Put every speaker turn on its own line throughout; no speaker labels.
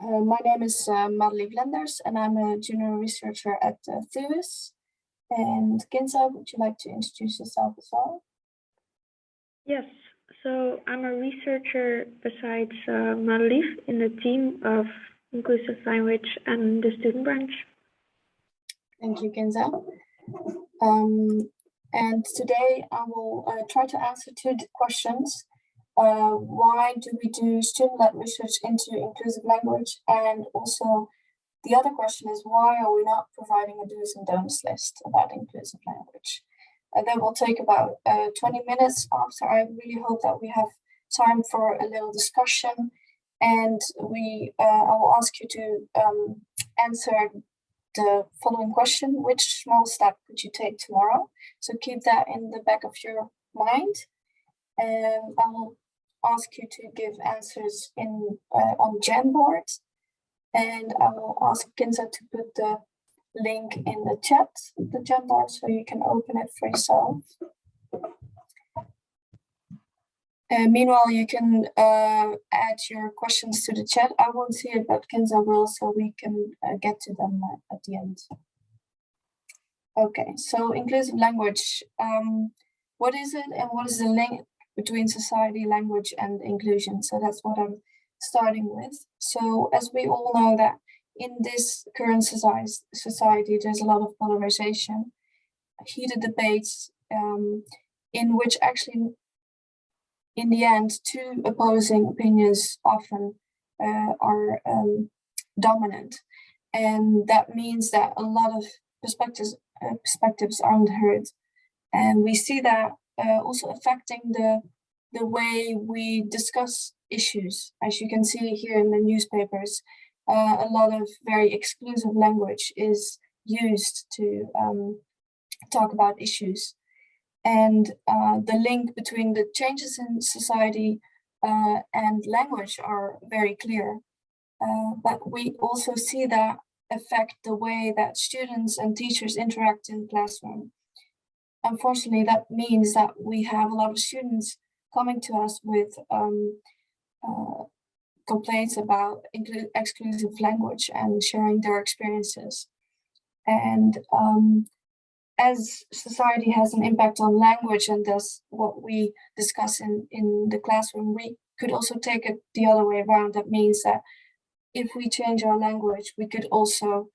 My name is Madelief and I'm a junior researcher at THUAS. And Kinza, would you like to introduce yourself as well?
Yes, so I'm a researcher besides Madelief in the team of inclusive language and the student branch.
Thank you, Kinza. And today I will try to answer two questions. Why do we do student-led research into inclusive language? And also the other question is, why are we not providing a do's and don'ts list about inclusive language? That will take about 20 minutes after. I really hope that we have time for a little discussion, and I will ask you to answer the following question: which small step could you take tomorrow? So keep that in the back of your mind, and I will ask you to give answers in on Jamboard, and I will ask Kinza to put the link in the chat, the Jamboard, so you can open it for yourself. Meanwhile, you can add your questions to the chat. I won't see it, but Kinza will, so we can get to them at the end. Okay, so inclusive language. What is it, and what is the link between society, language, and inclusion? So that's what I'm starting with. So as we all know that in this current society, there's a lot of polarization, heated debates, in which actually, in the end, two opposing opinions often are dominant. And that means that a lot of perspectives aren't heard. And we see that also affecting the way we discuss issues. As you can see here in the newspapers, a lot of very exclusive language is used to talk about issues. And the link between the changes in society and language are very clear. But we also see that affect the way that students and teachers interact in the classroom. Unfortunately, that means that we have a lot of students coming to us with complaints about exclusive language and sharing their experiences. And as society has an impact on language, and thus what we discuss in the classroom, we could also take it the other way around. That means that if we change our language, we could also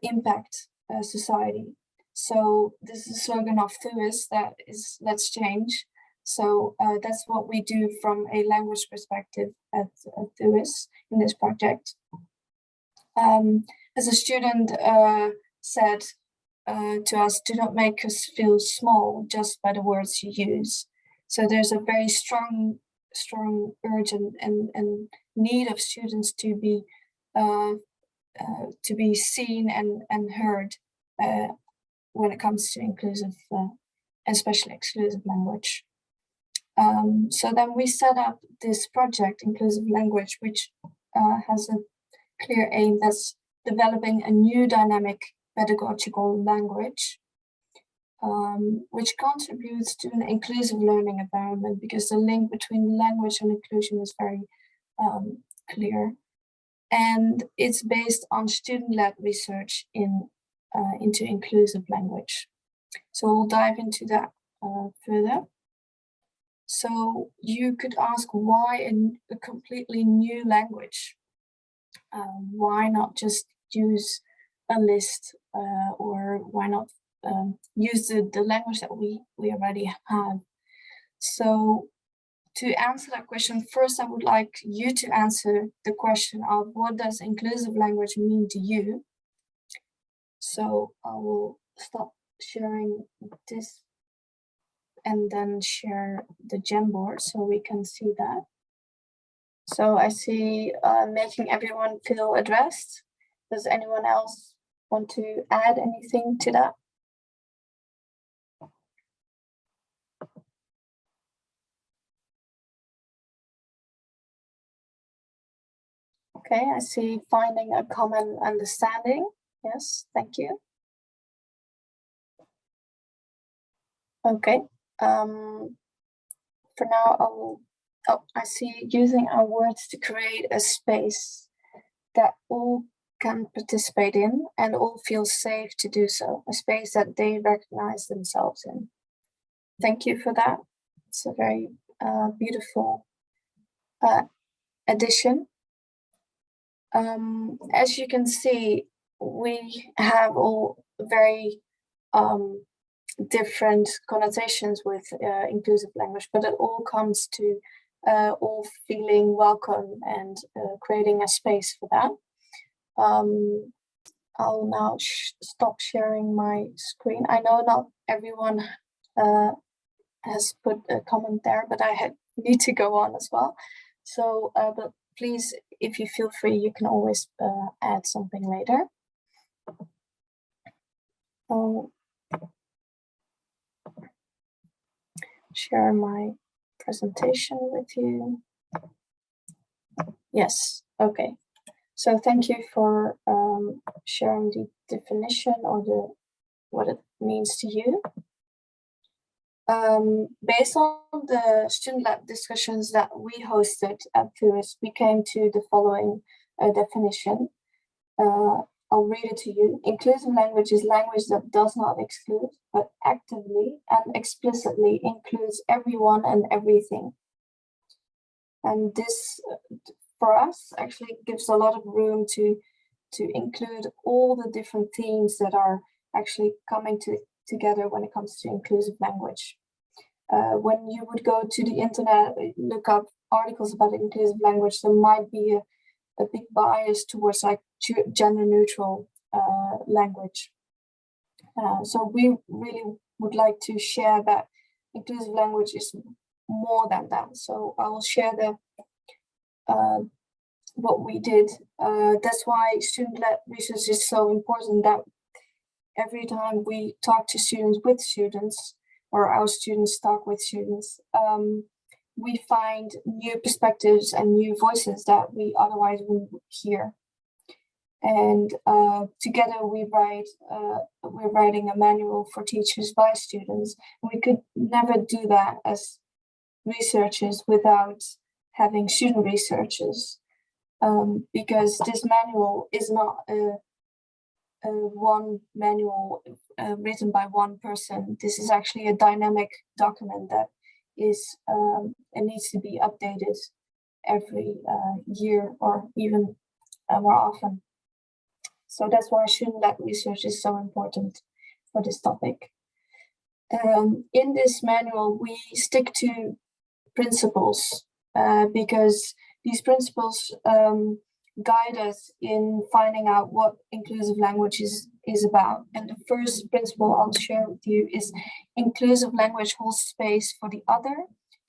impact society. So this is a slogan of THUAS, that is, let's change. So that's what we do from a language perspective at THUAS in this project. As a student said to us, do not make us feel small just by the words you use. So there's a very strong urge and need of students to be seen and heard when it comes to inclusive and especially exclusive language. So then we set up this project, Inclusive Language, which has a clear aim, that's developing a new dynamic pedagogical language, which contributes to an inclusive learning environment, because the link between language and inclusion is very clear. And it's based on student-led research into inclusive language. So we'll dive into that further. So you could ask, why a completely new language? Why not just use a list, or why not use the language that we already have? So to answer that question, first I would like you to answer the question of, what does inclusive language mean to you? So I will stop sharing this and then share the Jamboard so we can see that. So I see making everyone feel addressed. Does anyone else want to add anything to that? Okay, I see finding a common understanding. Yes, thank you. Okay, for now I will, I see using our words to create a space. that all can participate in and all feel safe to do so, a space that they recognize themselves in. Thank you for that. It's a very beautiful addition. As you can see, we have all very different connotations with inclusive language, but it all comes to all feeling welcome and creating a space for that. I'll now stop sharing my screen. I know not everyone has put a comment there, but I need to go on as well. So, but please, if you feel free, you can always add something later. I'll share my presentation with you. Yes, okay. So thank you for sharing the definition or what it means to you. Based on the student lab discussions that we hosted at THUAS, we came to the following definition. I'll read it to you. Inclusive language is language that does not exclude, but actively and explicitly includes everyone and everything. And this, for us, actually gives a lot of room to include all the different themes that are actually coming together when it comes to inclusive language. When you would go to the internet, look up articles about inclusive language, there might be a big bias towards like gender neutral language. So we really would like to share that inclusive language is more than that. So I will share what we did. That's why student-led research is so important, that every time we talk to students with students, or our students talk with students, we find new perspectives and new voices that we otherwise wouldn't hear. And together we're writing a manual for teachers by students. We could never do that as researchers without having student researchers, because this manual is not a one manual written by one person. This is actually a dynamic document that is it needs to be updated every year or even more often. So that's why student-led research is so important for this topic. In this manual, we stick to principles because these principles guide us in finding out what inclusive language is about. And the first principle I'll share with you is inclusive language holds space for the other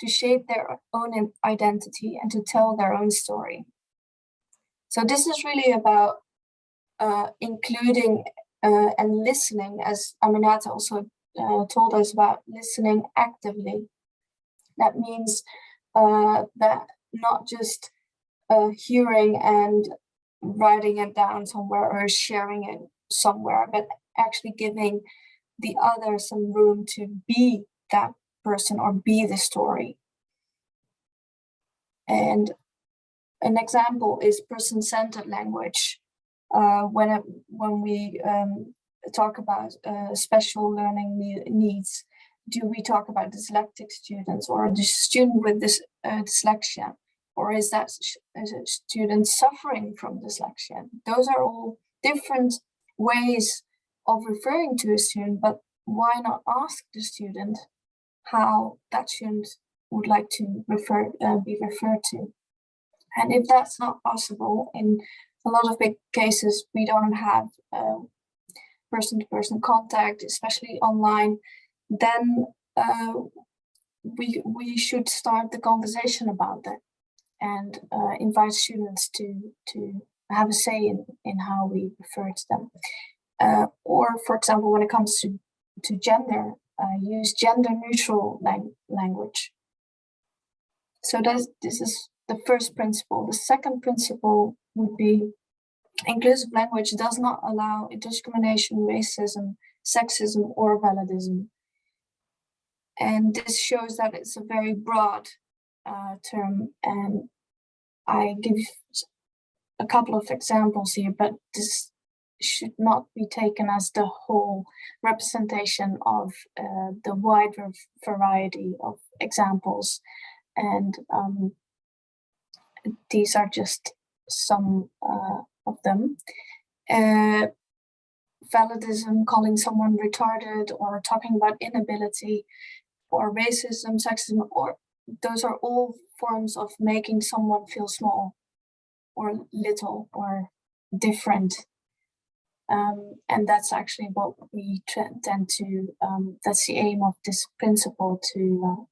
to shape their own identity and to tell their own story. So this is really about including and listening, as Aminata also told us about, listening actively. That means that not just hearing and writing it down somewhere or sharing it somewhere, but actually giving the other some room to be that person or be the story. And an example is person-centered language. When we talk about special learning needs, do we talk about dyslexic students or the student with this dyslexia? Or is that a student suffering from dyslexia? Those are all different ways of referring to a student, but why not ask the student how that student would like to be referred to? And if that's not possible, in a lot of big cases, we don't have person-to-person contact, especially online, then we should start the conversation about that and invite students to have a say in how we refer to them. Or, for example, when it comes to gender, use gender-neutral language. So this is the first principle. The second principle would be inclusive language does not allow discrimination, racism, sexism, or validism. And this shows that it's a very broad term, and I give a couple of examples here, but this should not be taken as the whole representation of the wider variety of examples. And these are just some of them. Validism, calling someone retarded, or talking about inability, or racism, sexism, or those are all forms of making someone feel small or little or different. And that's actually what we tend to, that's the aim of this principle, to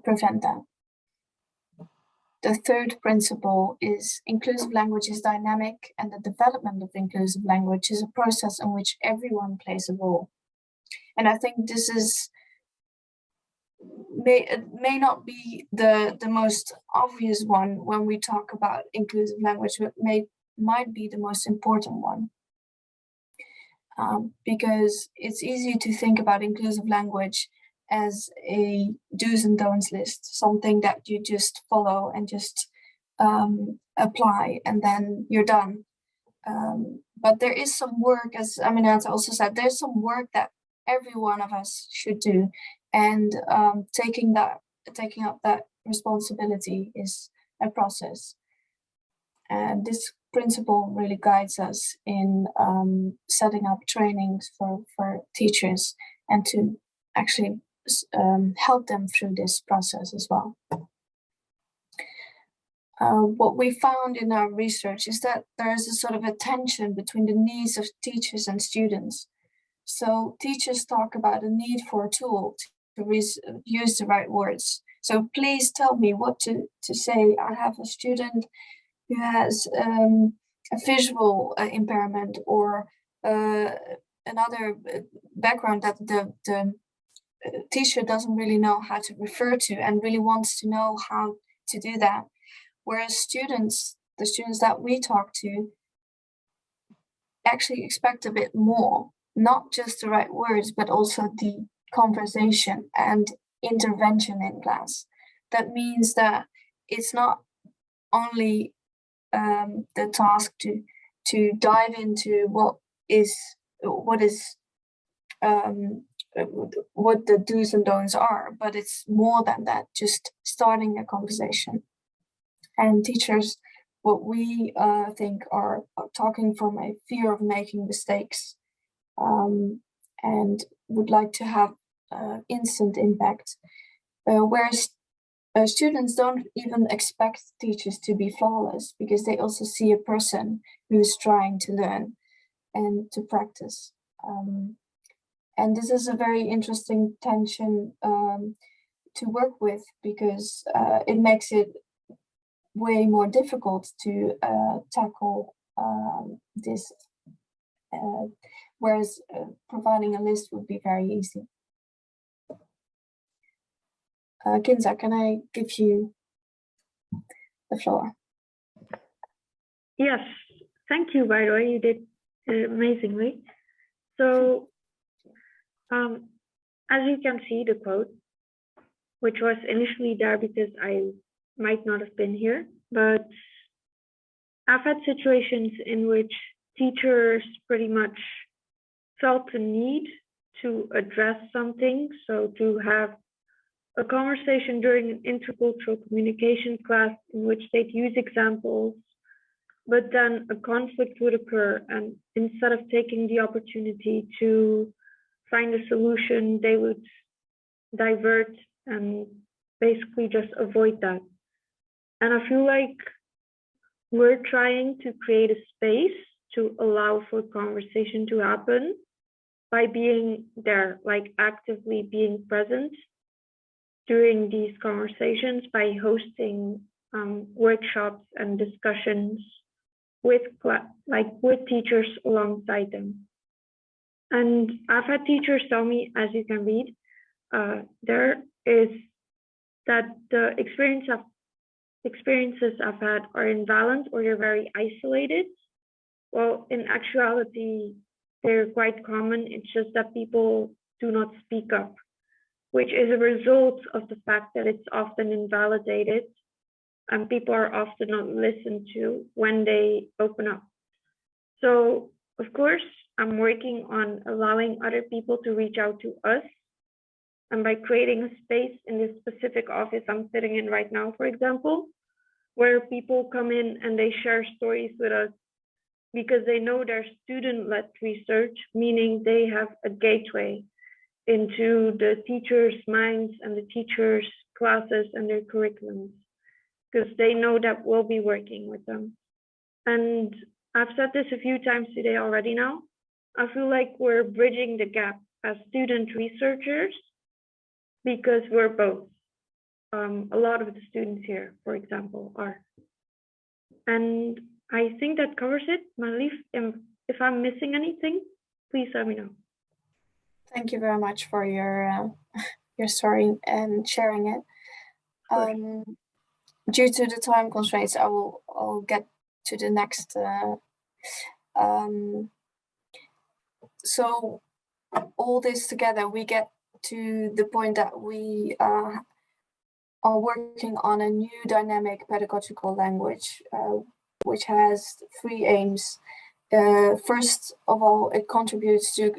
prevent that. The third principle is inclusive language is dynamic, and the development of inclusive language is a process in which everyone plays a role. And I think this is, may not be the most obvious one when we talk about inclusive language, but might be the most important one. Because it's easy to think about inclusive language as a do's and don'ts list, something that you just follow and just apply, and then you're done. But there is some work, as Aminata also said, there's some work that every one of us should do, and taking up that responsibility is a process. And this principle really guides us in setting up trainings for teachers, and to actually help them through this process as well. What we found in our research is that there is a sort of a tension between the needs of teachers and students. So teachers talk about a need for a tool to use the right words. So please tell me what to say. I have a student who has a visual impairment, or another background that the teacher doesn't really know how to refer to, and really wants to know how to do that. Whereas the students that we talk to actually expect a bit more, not just the right words, but also the conversation and intervention in class. That means that it's not only the task to dive into what the do's and don'ts are, but it's more than that, just starting a conversation. And teachers, what we think are talking from a fear of making mistakes, and would like to have instant impact, whereas students don't even expect teachers to be flawless, because they also see a person who's trying to learn and to practice. And this is a very interesting tension to work with, because it makes it way more difficult to tackle this, whereas providing a list would be very easy. Kinza, can I give you the floor?
Yes, thank you, by the way, you did amazingly. So, as you can see, the quote, which was initially there because I might not have been here, but I've had situations in which teachers pretty much felt the need to address something, so to have a conversation during an intercultural communication class in which they'd use examples, but then a conflict would occur, and instead of taking the opportunity to find a solution, they would divert and basically just avoid that. And I feel like we're trying to create a space to allow for conversation to happen by being there, like actively being present during these conversations, by hosting workshops and discussions with teachers alongside them. And I've had teachers tell me, as you can read, there is that the experiences I've had are imbalanced, or they're very isolated. Well, in actuality, they're quite common. It's just that people do not speak up, which is a result of the fact that it's often invalidated and people are often not listened to when they open up. So, of course, I'm working on allowing other people to reach out to us. And by creating a space in this specific office I'm sitting in right now, for example, where people come in and they share stories with us because they know they're student-led research, meaning they have a gateway into the teachers' minds and the teachers' classes and their curriculums, because they know that we'll be working with them. And I've said this a few times today already now. I feel like we're bridging the gap as student researchers because we're both. A lot of the students here, for example, are. And I think that covers it. Madelief, if I'm missing anything, please let me know.
Thank you very much for your story and sharing it. Due to the time constraints, I'll get to the next. So all this together, we get to the point that we are working on a new dynamic pedagogical language, which has 3 aims. First of all, it contributes to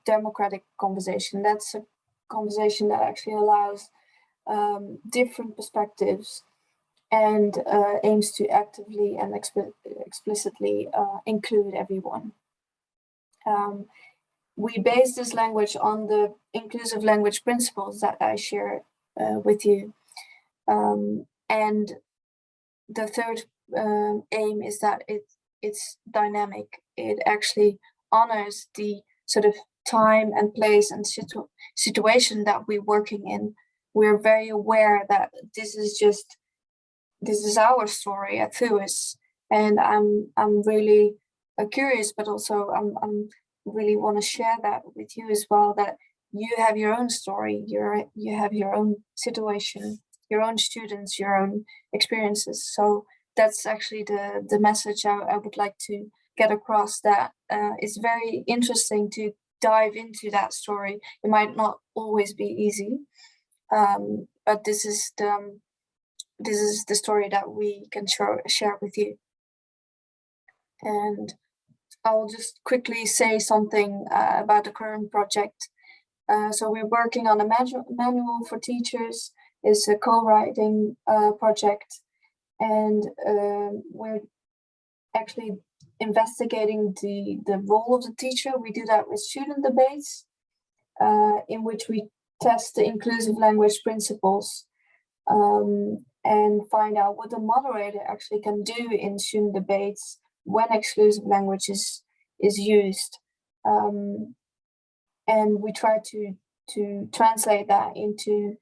democratic conversation. That's a conversation that actually allows different perspectives and aims to actively and explicitly include everyone. We base this language on the inclusive language principles that I share with you. And the third aim is that it's dynamic. It actually honors the sort of time and place and situation that we're working in. We're very aware that this is our story at THUAS, and I'm really curious, but also I'm really want to share that with you as well, that you have your own story, you have your own situation, your own students, your own experiences. So that's actually the message I would like to get across, that it's very interesting to dive into that story. It might not always be easy, but this is the story that we can share with you. And I'll just quickly say something about the current project. So we're working on a manual for teachers. It's a co-writing project, and we're actually investigating the role of the teacher. We do that with student debates, in which we test the inclusive language principles and find out what the moderator actually can do in student debates when exclusive language is used. And we try to translate that into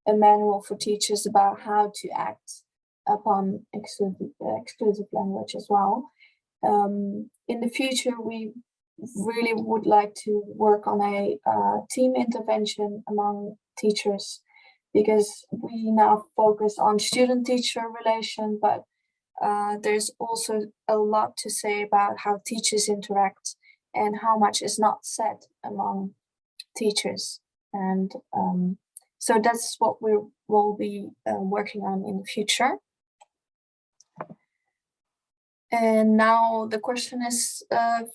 a manual for teachers about how to act upon exclusive language as well. In the future, we really would like to work on a team intervention among teachers, because we now focus on student-teacher relation, but there's also a lot to say about how teachers interact and how much is not said among teachers. And so that's what we will be working on in the future. And now the question is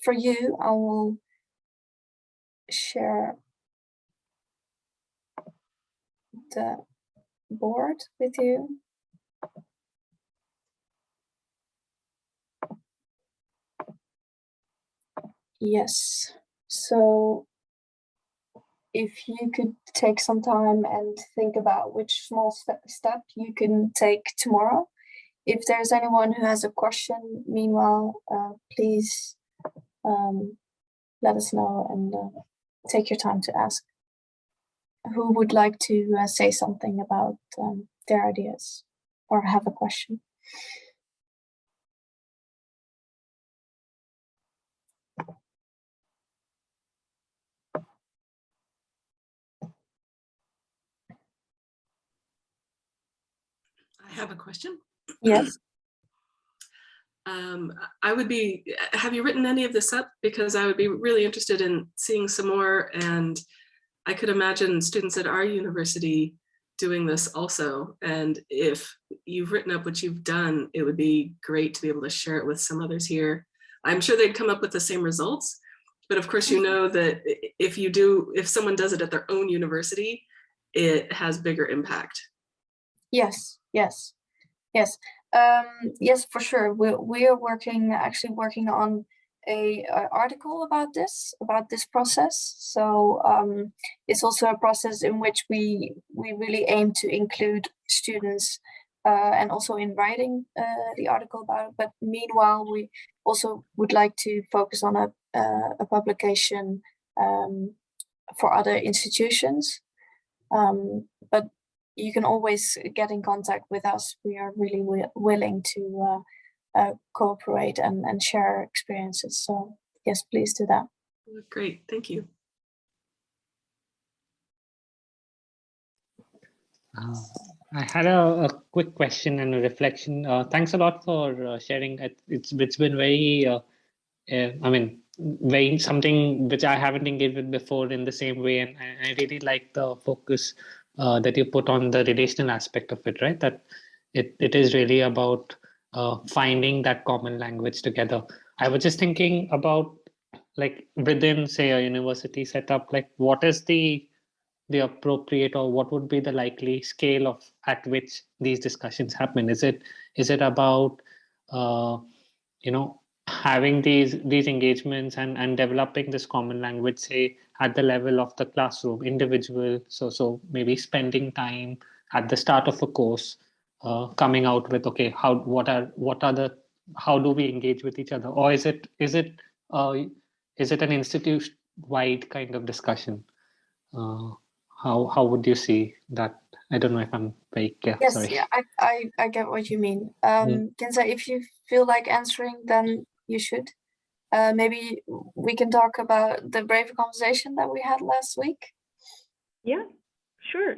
for you. I will share the board with you. Yes, so if you could take some time and think about which small step you can take tomorrow. If there's anyone who has a question, meanwhile, please let us know and take your time to ask. Who would like to say something about their ideas or have a question?
I have a question.
Yes.
Have you written any of this up? Because I would be really interested in seeing some more, and I could imagine students at our university doing this also. And if you've written up what you've done, it would be great to be able to share it with some others here. I'm sure they'd come up with the same results, but of course, you know that if someone does it at their own university, it has bigger impact.
Yes, yes, yes. Yes, for sure. We are actually working on a article about this process. So it's also a process in which we really aim to include students and also in writing the article about it. But meanwhile, we also would like to focus on a publication for other institutions. But you can always get in contact with us. We are really willing to cooperate and share experiences. So yes, please do that.
Great, thank you.
I had a quick question and a reflection. Thanks a lot for sharing. It's been very, I mean, very something which I haven't engaged with before in the same way, and I really like the focus that you put on the relational aspect of it, right? That it is really about finding that common language together. I was just thinking about, like, within, say, a university setup, like what is the appropriate, or what would be the likely scale of at which these discussions happen? Is it about having these engagements and developing this common language, say at the level of the classroom, individual, so maybe spending time at the start of a course, coming out with, okay, how do we engage with each other? Or is it an institute wide kind of discussion? How would you see that? I don't know if I'm very clear.
Yes,
Sorry.
yeah, I get what you mean. Kinza, if you feel like answering, then you should. Maybe we can talk about the brave conversation that we had last week.
Yeah, sure.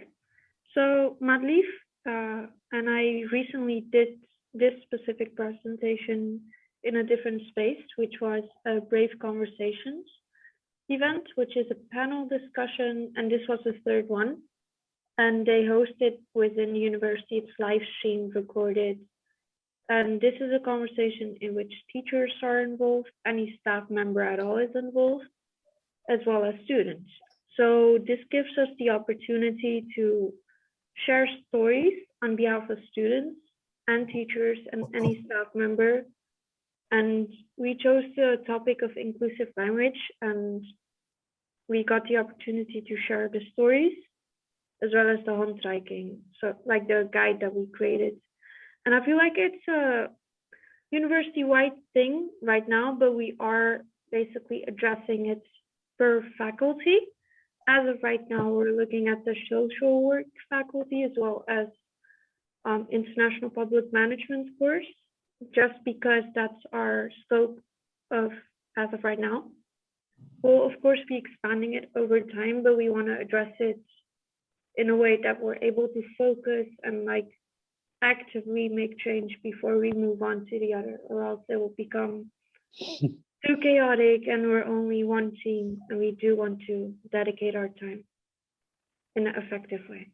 So Madelief and I recently did this specific presentation in a different space, which was a Brave Conversations event, which is a panel discussion, and this was the third one. And they hosted within the university. It's live streamed, recorded. And this is a conversation in which teachers are involved, any staff member at all is involved, as well as students. So this gives us the opportunity to share stories on behalf of students and teachers and any staff member. And we chose the topic of inclusive language, and we got the opportunity to share the stories as well as the handreiking, so like the guide that we created. And I feel like it's a university-wide thing right now, but we are basically addressing it per faculty. As of right now, we're looking at the social work faculty as well as international public management course, just because that's our scope as of right now. We'll of course be expanding it over time, but we want to address it in a way that we're able to focus and like actively make change before we move on to the other, or else it will become too chaotic and we're only one team, and we do want to dedicate our time in an effective way.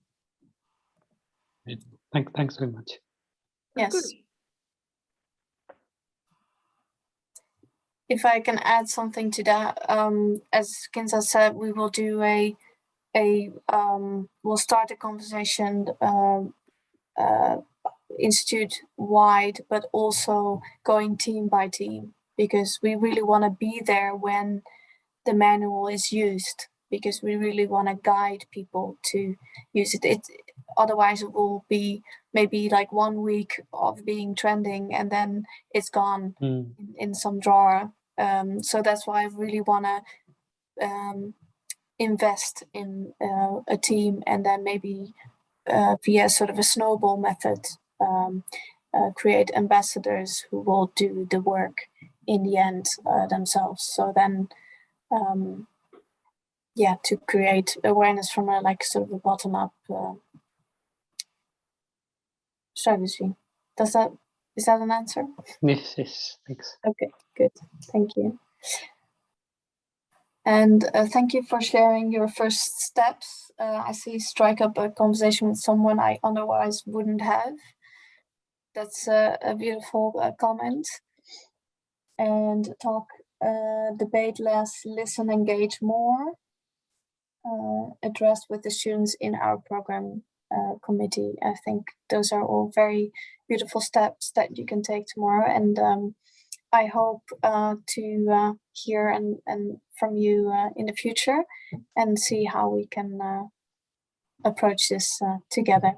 Thanks very much.
Yes. If I can add something to that, as Kinza said, we will do we'll start a conversation institute-wide, but also going team by team, because we really want to be there when the manual is used, because we really want to guide people to use it. Otherwise it will be maybe like 1 week of being trending and then it's gone in some drawer. So that's why I really want to invest in a team, and then maybe via sort of a snowball method, create ambassadors who will do the work in the end themselves. So then, to create awareness from a like sort of a bottom-up strategy. Is that an answer?
Yes, thanks.
Okay, good, thank you. And thank you for sharing your first steps. I see strike up a conversation with someone I otherwise wouldn't have. That's a beautiful comment. And talk, debate less, listen, engage more. Address with the students in our program committee. I think those are all very beautiful steps that you can take tomorrow. And I hope to hear and from you in the future and see how we can approach this together.